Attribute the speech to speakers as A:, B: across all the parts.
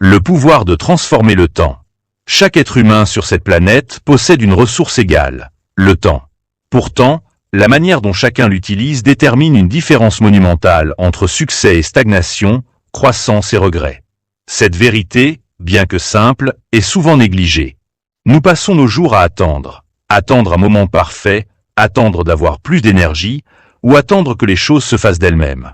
A: Le pouvoir de transformer le temps. Chaque être humain sur cette planète possède une ressource égale, le temps. Pourtant, la manière dont chacun l'utilise détermine une différence monumentale entre succès et stagnation, croissance et regret. Cette vérité, bien que simple, est souvent négligée. Nous passons nos jours à attendre un moment parfait, attendre d'avoir plus d'énergie, ou attendre que les choses se fassent d'elles-mêmes.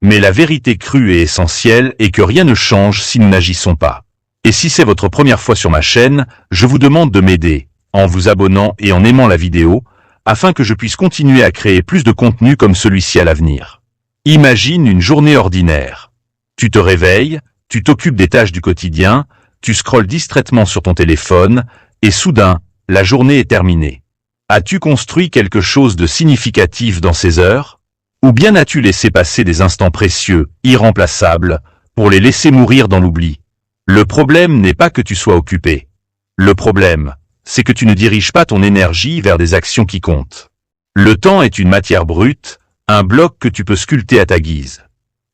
A: Mais la vérité crue et essentielle est que rien ne change si nous n'agissons pas. Et si c'est votre première fois sur ma chaîne, je vous demande de m'aider, en vous abonnant et en aimant la vidéo, afin que je puisse continuer à créer plus de contenu comme celui-ci à l'avenir. Imagine une journée ordinaire. Tu te réveilles, tu t'occupes des tâches du quotidien, tu scrolles distraitement sur ton téléphone, et soudain, la journée est terminée. As-tu construit quelque chose de significatif dans ces heures? Ou bien as-tu laissé passer des instants précieux, irremplaçables, pour les laisser mourir dans l'oubli? Le problème n'est pas que tu sois occupé. Le problème, c'est que tu ne diriges pas ton énergie vers des actions qui comptent. Le temps est une matière brute, un bloc que tu peux sculpter à ta guise.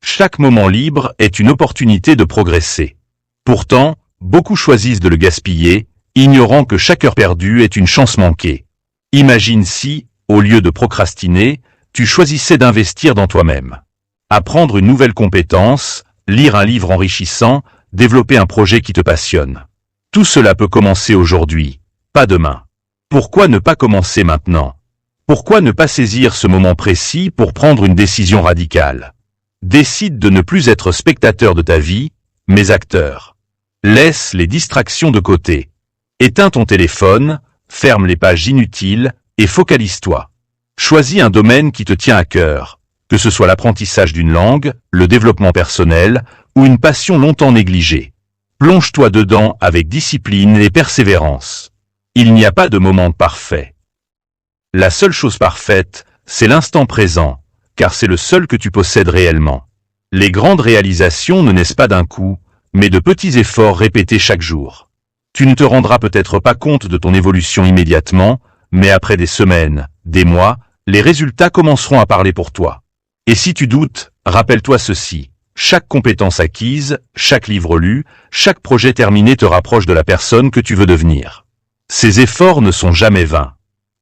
A: Chaque moment libre est une opportunité de progresser. Pourtant, beaucoup choisissent de le gaspiller, ignorant que chaque heure perdue est une chance manquée. Imagine si, au lieu de procrastiner, tu choisissais d'investir dans toi-même. Apprendre une nouvelle compétence, lire un livre enrichissant, développer un projet qui te passionne. Tout cela peut commencer aujourd'hui, pas demain. Pourquoi ne pas commencer maintenant? Pourquoi ne pas saisir ce moment précis pour prendre une décision radicale? Décide de ne plus être spectateur de ta vie, mais acteur. Laisse les distractions de côté. Éteins ton téléphone, ferme les pages inutiles et focalise-toi. Choisis un domaine qui te tient à cœur, que ce soit l'apprentissage d'une langue, le développement personnel ou une passion longtemps négligée. Plonge-toi dedans avec discipline et persévérance. Il n'y a pas de moment parfait. La seule chose parfaite, c'est l'instant présent, car c'est le seul que tu possèdes réellement. Les grandes réalisations ne naissent pas d'un coup, mais de petits efforts répétés chaque jour. Tu ne te rendras peut-être pas compte de ton évolution immédiatement, mais après des semaines, des mois, les résultats commenceront à parler pour toi. Et si tu doutes, rappelle-toi ceci. Chaque compétence acquise, chaque livre lu, chaque projet terminé te rapproche de la personne que tu veux devenir. Ces efforts ne sont jamais vains.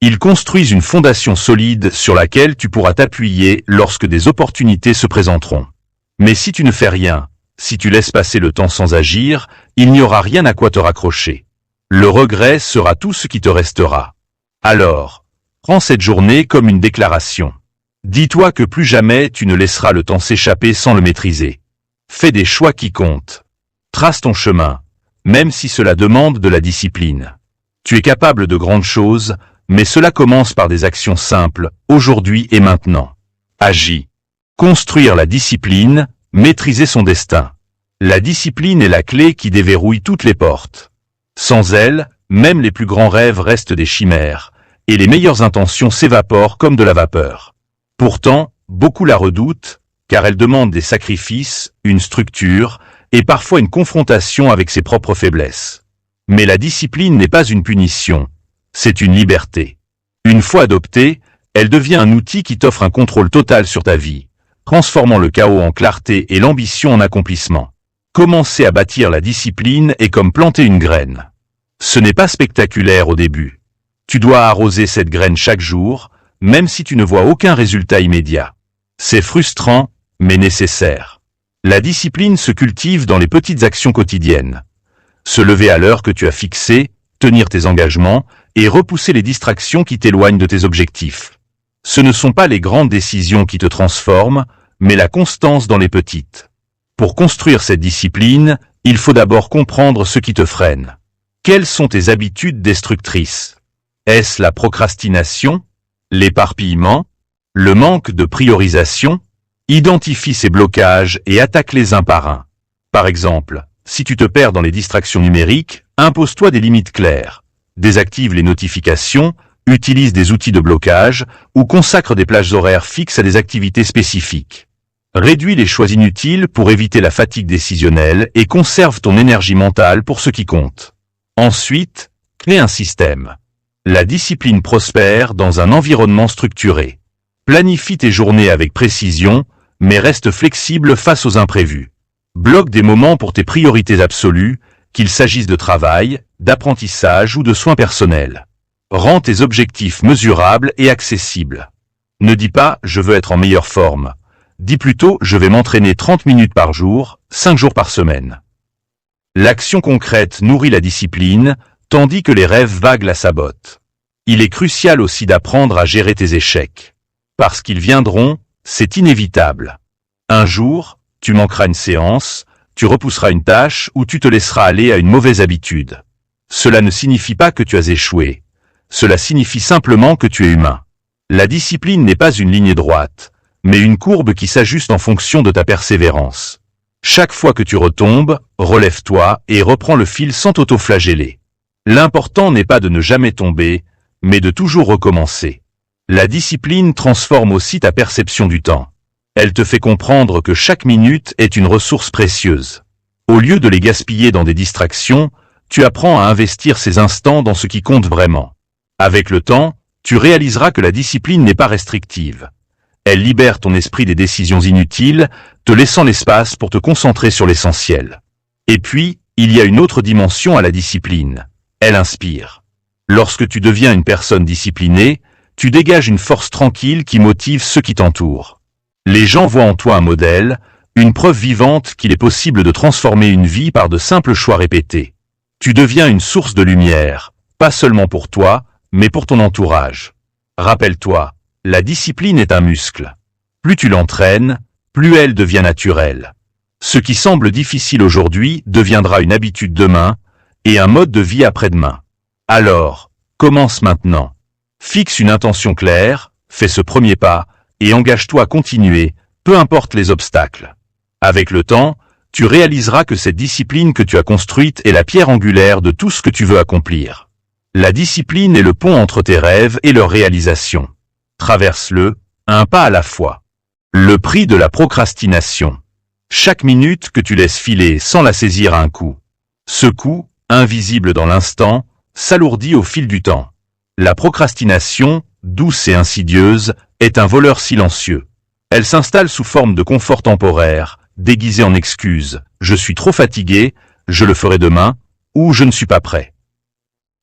A: Ils construisent une fondation solide sur laquelle tu pourras t'appuyer lorsque des opportunités se présenteront. Mais si tu ne fais rien, si tu laisses passer le temps sans agir, il n'y aura rien à quoi te raccrocher. Le regret sera tout ce qui te restera. Alors, prends cette journée comme une déclaration. Dis-toi que plus jamais tu ne laisseras le temps s'échapper sans le maîtriser. Fais des choix qui comptent. Trace ton chemin, même si cela demande de la discipline. Tu es capable de grandes choses, mais cela commence par des actions simples, aujourd'hui et maintenant. Agis. Construire la discipline, maîtriser son destin. La discipline est la clé qui déverrouille toutes les portes. Sans elle, même les plus grands rêves restent des chimères, et les meilleures intentions s'évaporent comme de la vapeur. Pourtant, beaucoup la redoutent, car elle demande des sacrifices, une structure, et parfois une confrontation avec ses propres faiblesses. Mais la discipline n'est pas une punition, c'est une liberté. Une fois adoptée, elle devient un outil qui t'offre un contrôle total sur ta vie, transformant le chaos en clarté et l'ambition en accomplissement. Commencer à bâtir la discipline est comme planter une graine. Ce n'est pas spectaculaire au début. Tu dois arroser cette graine chaque jour, même si tu ne vois aucun résultat immédiat. C'est frustrant, mais nécessaire. La discipline se cultive dans les petites actions quotidiennes. Se lever à l'heure que tu as fixée, tenir tes engagements et repousser les distractions qui t'éloignent de tes objectifs. Ce ne sont pas les grandes décisions qui te transforment, mais la constance dans les petites. Pour construire cette discipline, il faut d'abord comprendre ce qui te freine. Quelles sont tes habitudes destructrices? Est-ce la procrastination? L'éparpillement? Le manque de priorisation? Identifie ces blocages et attaque-les un par un. Par exemple, si tu te perds dans les distractions numériques, impose-toi des limites claires. Désactive les notifications, utilise des outils de blocage ou consacre des plages horaires fixes à des activités spécifiques. Réduis les choix inutiles pour éviter la fatigue décisionnelle et conserve ton énergie mentale pour ce qui compte. Ensuite, crée un système. La discipline prospère dans un environnement structuré. Planifie tes journées avec précision, mais reste flexible face aux imprévus. Bloque des moments pour tes priorités absolues, qu'il s'agisse de travail, d'apprentissage ou de soins personnels. Rends tes objectifs mesurables et accessibles. Ne dis pas « je veux être en meilleure forme ». Dis plutôt « je vais m'entraîner 30 minutes par jour, 5 jours par semaine ». L'action concrète nourrit la discipline, tandis que les rêves vagues la sabotent. Il est crucial aussi d'apprendre à gérer tes échecs. Parce qu'ils viendront, c'est inévitable. Un jour, tu manqueras une séance, tu repousseras une tâche ou tu te laisseras aller à une mauvaise habitude. Cela ne signifie pas que tu as échoué. Cela signifie simplement que tu es humain. La discipline n'est pas une ligne droite, mais une courbe qui s'ajuste en fonction de ta persévérance. Chaque fois que tu retombes, relève-toi et reprends le fil sans t'auto-flageller. L'important n'est pas de ne jamais tomber, mais de toujours recommencer. La discipline transforme aussi ta perception du temps. Elle te fait comprendre que chaque minute est une ressource précieuse. Au lieu de les gaspiller dans des distractions, tu apprends à investir ces instants dans ce qui compte vraiment. Avec le temps, tu réaliseras que la discipline n'est pas restrictive. Elle libère ton esprit des décisions inutiles, te laissant l'espace pour te concentrer sur l'essentiel. Et puis, il y a une autre dimension à la discipline. Elle inspire. Lorsque tu deviens une personne disciplinée, tu dégages une force tranquille qui motive ceux qui t'entourent. Les gens voient en toi un modèle, une preuve vivante qu'il est possible de transformer une vie par de simples choix répétés. Tu deviens une source de lumière, pas seulement pour toi, mais pour ton entourage. Rappelle-toi, la discipline est un muscle. Plus tu l'entraînes, plus elle devient naturelle. Ce qui semble difficile aujourd'hui deviendra une habitude demain et un mode de vie après-demain. Alors, commence maintenant. Fixe une intention claire, fais ce premier pas et engage-toi à continuer, peu importe les obstacles. Avec le temps, tu réaliseras que cette discipline que tu as construite est la pierre angulaire de tout ce que tu veux accomplir. La discipline est le pont entre tes rêves et leur réalisation. Traverse-le, un pas à la fois. Le prix de la procrastination. Chaque minute que tu laisses filer sans la saisir a un coût. Ce coût, invisible dans l'instant, s'alourdit au fil du temps. La procrastination, douce et insidieuse, est un voleur silencieux. Elle s'installe sous forme de confort temporaire, déguisée en excuse. Je suis trop fatigué, je le ferai demain, ou je ne suis pas prêt.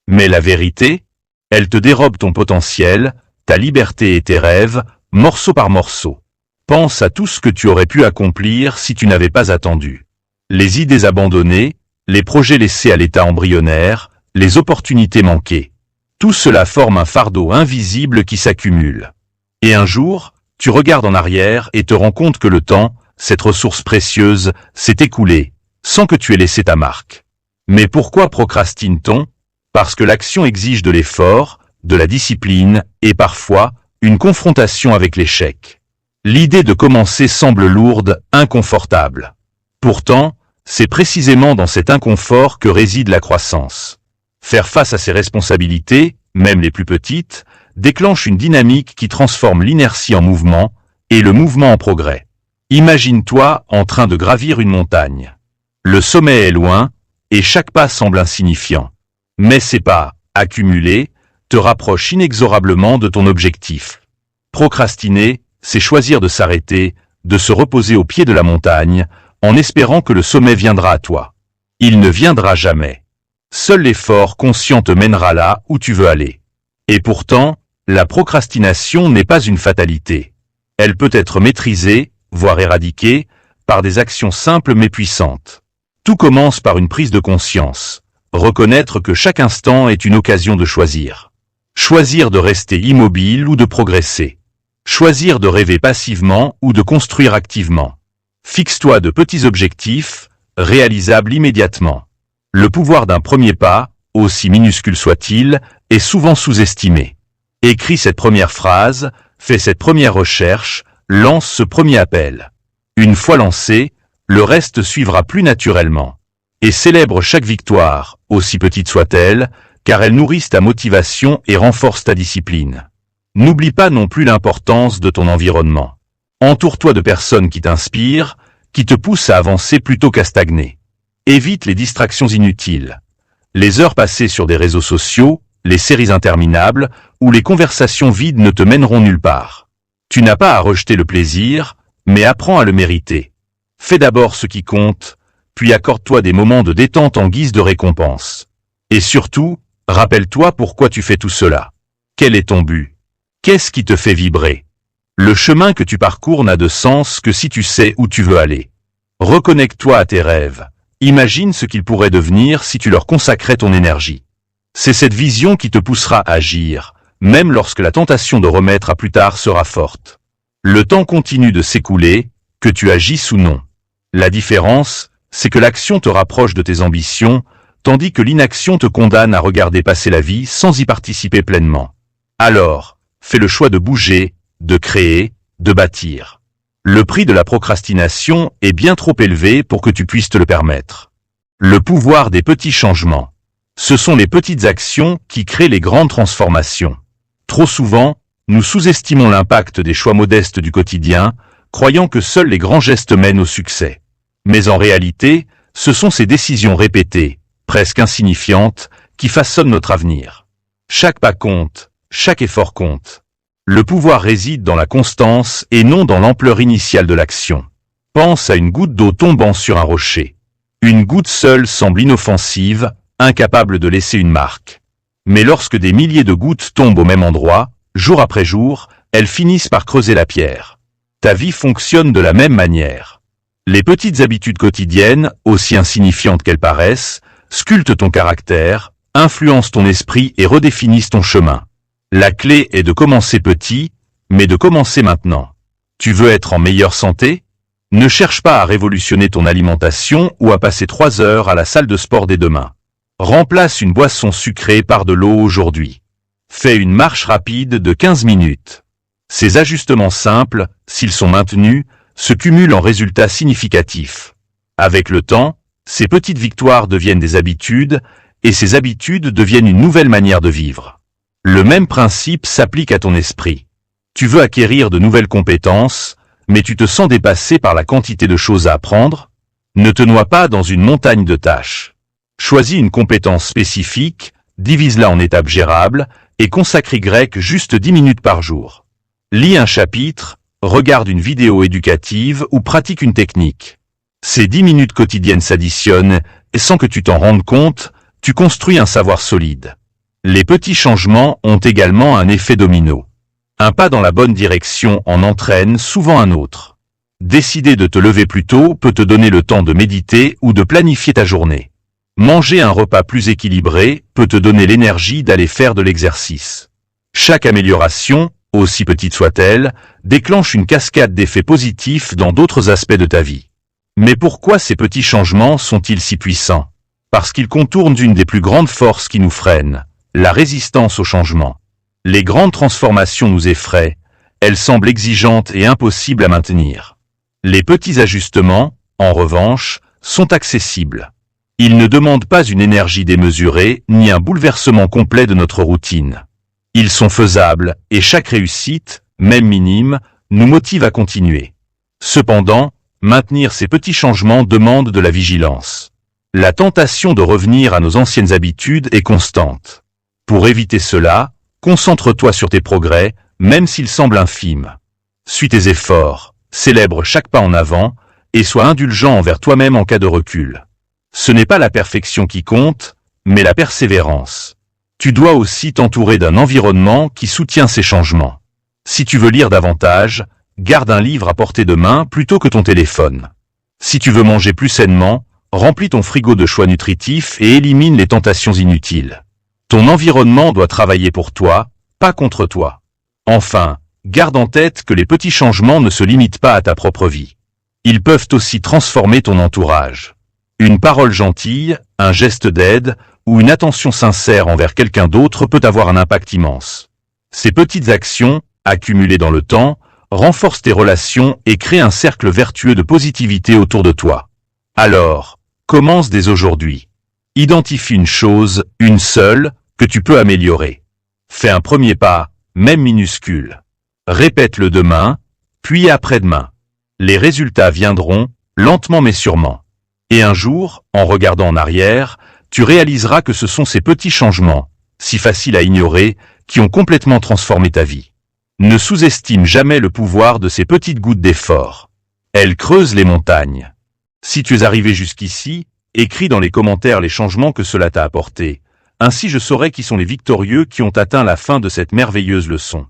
A: Mais la vérité, elle te dérobe ton potentiel, ta liberté et tes rêves, morceau par morceau. Pense à tout ce que tu aurais pu accomplir si tu n'avais pas attendu. Les idées abandonnées, les projets laissés à l'état embryonnaire, les opportunités manquées. Tout cela forme un fardeau invisible qui s'accumule. Et un jour, tu regardes en arrière et te rends compte que le temps, cette ressource précieuse, s'est écoulé, sans que tu aies laissé ta marque. Mais pourquoi procrastine-t-on? Parce que l'action exige de l'effort, de la discipline et parfois une confrontation avec l'échec. L'idée de commencer semble lourde, inconfortable. Pourtant, c'est précisément dans cet inconfort que réside la croissance. Faire face à ses responsabilités, même les plus petites, déclenche une dynamique qui transforme l'inertie en mouvement et le mouvement en progrès. Imagine-toi en train de gravir une montagne. Le sommet est loin et chaque pas semble insignifiant. Mais ces pas, accumulés, te rapprochent inexorablement de ton objectif. Procrastiner, c'est choisir de s'arrêter, de se reposer au pied de la montagne, en espérant que le sommet viendra à toi. Il ne viendra jamais. Seul l'effort conscient te mènera là où tu veux aller. Et pourtant, la procrastination n'est pas une fatalité. Elle peut être maîtrisée, voire éradiquée, par des actions simples mais puissantes. Tout commence par une prise de conscience. Reconnaître que chaque instant est une occasion de choisir. Choisir de rester immobile ou de progresser. Choisir de rêver passivement ou de construire activement. Fixe-toi de petits objectifs, réalisables immédiatement. Le pouvoir d'un premier pas, aussi minuscule soit-il, est souvent sous-estimé. Écris cette première phrase, fais cette première recherche, lance ce premier appel. Une fois lancé, le reste suivra plus naturellement. Et célèbre chaque victoire, aussi petite soit-elle, car elles nourrissent ta motivation et renforcent ta discipline. N'oublie pas non plus l'importance de ton environnement. Entoure-toi de personnes qui t'inspirent, qui te poussent à avancer plutôt qu'à stagner. Évite les distractions inutiles. Les heures passées sur des réseaux sociaux, les séries interminables ou les conversations vides ne te mèneront nulle part. Tu n'as pas à rejeter le plaisir, mais apprends à le mériter. Fais d'abord ce qui compte, puis accorde-toi des moments de détente en guise de récompense. Et surtout, rappelle-toi pourquoi tu fais tout cela. Quel est ton but? Qu'est-ce qui te fait vibrer? Le chemin que tu parcours n'a de sens que si tu sais où tu veux aller. Reconnecte-toi à tes rêves. Imagine ce qu'ils pourraient devenir si tu leur consacrais ton énergie. C'est cette vision qui te poussera à agir, même lorsque la tentation de remettre à plus tard sera forte. Le temps continue de s'écouler, que tu agisses ou non. La différence, c'est que l'action te rapproche de tes ambitions, tandis que l'inaction te condamne à regarder passer la vie sans y participer pleinement. Alors, fais le choix de bouger, de créer, de bâtir. Le prix de la procrastination est bien trop élevé pour que tu puisses te le permettre. Le pouvoir des petits changements. Ce sont les petites actions qui créent les grandes transformations. Trop souvent, nous sous-estimons l'impact des choix modestes du quotidien, croyant que seuls les grands gestes mènent au succès. Mais en réalité, ce sont ces décisions répétées, presque insignifiantes, qui façonnent notre avenir. Chaque pas compte, chaque effort compte. Le pouvoir réside dans la constance et non dans l'ampleur initiale de l'action. Pense à une goutte d'eau tombant sur un rocher. Une goutte seule semble inoffensive, incapable de laisser une marque. Mais lorsque des milliers de gouttes tombent au même endroit, jour après jour, elles finissent par creuser la pierre. Ta vie fonctionne de la même manière. Les petites habitudes quotidiennes, aussi insignifiantes qu'elles paraissent, sculptent ton caractère, influencent ton esprit et redéfinissent ton chemin. La clé est de commencer petit, mais de commencer maintenant. Tu veux être en meilleure santé? Ne cherche pas à révolutionner ton alimentation ou à passer 3 heures à la salle de sport dès demain. Remplace une boisson sucrée par de l'eau aujourd'hui. Fais une marche rapide de 15 minutes. Ces ajustements simples, s'ils sont maintenus, se cumulent en résultats significatifs. Avec le temps, ces petites victoires deviennent des habitudes, et ces habitudes deviennent une nouvelle manière de vivre. Le même principe s'applique à ton esprit. Tu veux acquérir de nouvelles compétences, mais tu te sens dépassé par la quantité de choses à apprendre? Ne te noie pas dans une montagne de tâches. Choisis une compétence spécifique, divise-la en étapes gérables, et consacre juste 10 minutes par jour. Lis un chapitre, regarde une vidéo éducative ou pratique une technique. Ces 10 minutes quotidiennes s'additionnent, et sans que tu t'en rendes compte, tu construis un savoir solide. Les petits changements ont également un effet domino. Un pas dans la bonne direction en entraîne souvent un autre. Décider de te lever plus tôt peut te donner le temps de méditer ou de planifier ta journée. Manger un repas plus équilibré peut te donner l'énergie d'aller faire de l'exercice. Chaque amélioration, aussi petite soit-elle, déclenche une cascade d'effets positifs dans d'autres aspects de ta vie. Mais pourquoi ces petits changements sont-ils si puissants? Parce qu'ils contournent une des plus grandes forces qui nous freinent, la résistance au changement. Les grandes transformations nous effraient, elles semblent exigeantes et impossibles à maintenir. Les petits ajustements, en revanche, sont accessibles. Ils ne demandent pas une énergie démesurée ni un bouleversement complet de notre routine. Ils sont faisables et chaque réussite, même minime, nous motive à continuer. Cependant, maintenir ces petits changements demande de la vigilance. La tentation de revenir à nos anciennes habitudes est constante. Pour éviter cela, concentre-toi sur tes progrès, même s'ils semblent infimes. Suis tes efforts, célèbre chaque pas en avant, et sois indulgent envers toi-même en cas de recul. Ce n'est pas la perfection qui compte, mais la persévérance. Tu dois aussi t'entourer d'un environnement qui soutient ces changements. Si tu veux lire davantage, garde un livre à portée de main plutôt que ton téléphone. Si tu veux manger plus sainement, remplis ton frigo de choix nutritifs et élimine les tentations inutiles. Ton environnement doit travailler pour toi, pas contre toi. Enfin, garde en tête que les petits changements ne se limitent pas à ta propre vie. Ils peuvent aussi transformer ton entourage. Une parole gentille, un geste d'aide ou une attention sincère envers quelqu'un d'autre peut avoir un impact immense. Ces petites actions, accumulées dans le temps, renforcent tes relations et créent un cercle vertueux de positivité autour de toi. Alors, commence dès aujourd'hui. Identifie une chose, une seule, que tu peux améliorer. Fais un premier pas, même minuscule. Répète-le demain, puis après-demain. Les résultats viendront, lentement mais sûrement. Et un jour, en regardant en arrière, tu réaliseras que ce sont ces petits changements, si faciles à ignorer, qui ont complètement transformé ta vie. Ne sous-estime jamais le pouvoir de ces petites gouttes d'effort. Elle creuse les montagnes. Si tu es arrivé jusqu'ici, écris dans les commentaires les changements que cela t'a apporté. Ainsi je saurai qui sont les victorieux qui ont atteint la fin de cette merveilleuse leçon.